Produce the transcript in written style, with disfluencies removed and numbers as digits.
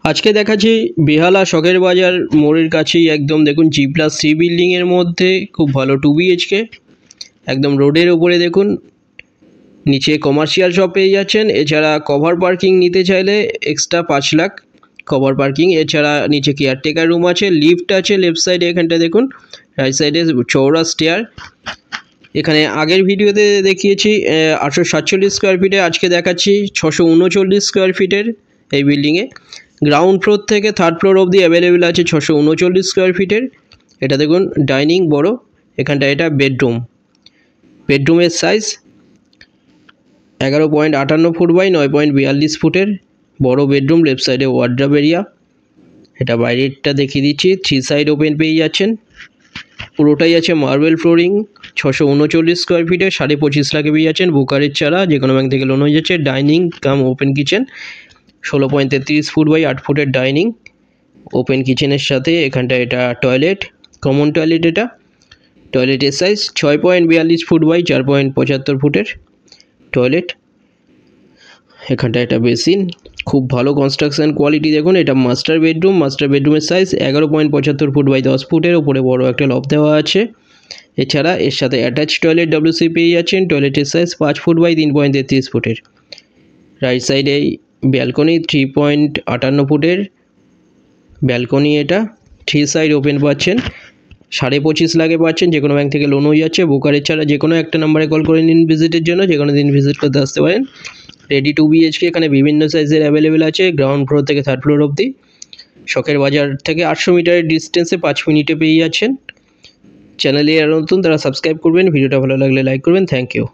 আজকে দেখাচ্ছি বেহালা শখের বাজার মোড়ের কাছেই একদম দেখুন G+C বিল্ডিংয়ের মধ্যে খুব ভালো 2 BHK একদম রোডের উপরে দেখুন নিচে কমার্শিয়াল শপ পেয়ে যাচ্ছেন। এছাড়া কভার পার্কিং নিতে চাইলে এক্সট্রা 5 লাখ কভার পার্কিং। এছাড়া নিচে কেয়ারটেকার রুম আছে, লিফট আছে লেফট সাইডে, এখানটা দেখুন রাইট সাইডে চৌড়া স্টেয়ার। এখানে আগের ভিডিওতে দেখিয়েছি 847 স্কোয়ার ফিটে, আজকে দেখাচ্ছি 639 স্কোয়ার ফিটের এই বিল্ডিংয়ে। গ্রাউন্ড ফ্লোর থেকে থার্ড ফ্লোর অবধি অ্যাভেলেবেল আছে 639 স্কোয়ার ফিটের। এটা দেখুন ডাইনিং বড়, এখানটা এটা বেডরুমের সাইজ 11.58 ফুট বাই 9.42 ফুটের বড় বেডরুম। লেফট সাইডে ওয়ার্ড্রব এরিয়া। এটা বাইরেরটা দেখিয়ে দিচ্ছি, 3 সাইড ওপেন পেয়ে যাচ্ছেন। পুরোটাই আছে মার্বেল ফ্লোরিং, 639 স্কোয়ার ফিটে 25.5 লাখে পেয়ে যাচ্ছেন। বুকারের চারা, যে কোনো ব্যাংক থেকে লোন হয়ে যাচ্ছে। Dining cum open kitchen 16.33 feet by 8 ফুটের ডাইনিং ওপেন কিচেনের সাথে। এখানটা এটা টয়লেট, কমন টয়লেট। এটা টয়লেটের সাইজ 6.42 ফুট বাই 4.75 ফুটের টয়লেট। এখানটা এটা বেসিন, খুব ভালো কনস্ট্রাকশন কোয়ালিটি দেখুন। এটা মাস্টার বেডরুমের সাইজ 11.75 ফুট বাই 10 ফুটের, ওপরে বড় একটা লব দেওয়া আছে। এছাড়া এর সাথে অ্যাটাচ টয়লেট WC পেয়ে যাচ্ছেন। টয়লেটের সাইজ 5 ফুট বাই 3.33 ফুটের। রাইট সাইডে ব্যালকনি 3.58 ফুটের ব্যালকনি। এটা 3 সাইড ওপেন পাচ্ছেন, 25.5 লাখে পাচ্ছেন। যে কোনো ব্যাংক থেকে লোন হয়ে যাচ্ছে। বুকারের ছাড়া যে কোনো একটা নাম্বারে কল করে নিন ভিজিটের জন্য, যে কোনো দিন ভিজিট করতে আসতে পারেন। রেডি 2 BHK এখানে বিভিন্ন সাইজের অ্যাভেলেবেল আছে, গ্রাউন্ড ফ্লোর থেকে থার্ড ফ্লোর অবধি। শখের বাজার থেকে 800 মিটারের ডিস্টেন্সে 5 মিনিটে পেয়ে যাচ্ছেন। চ্যানেলে যারা নতুন তারা সাবস্ক্রাইব করবেন, ভিডিওটা ভালো লাগলে লাইক করবেন। Thank you.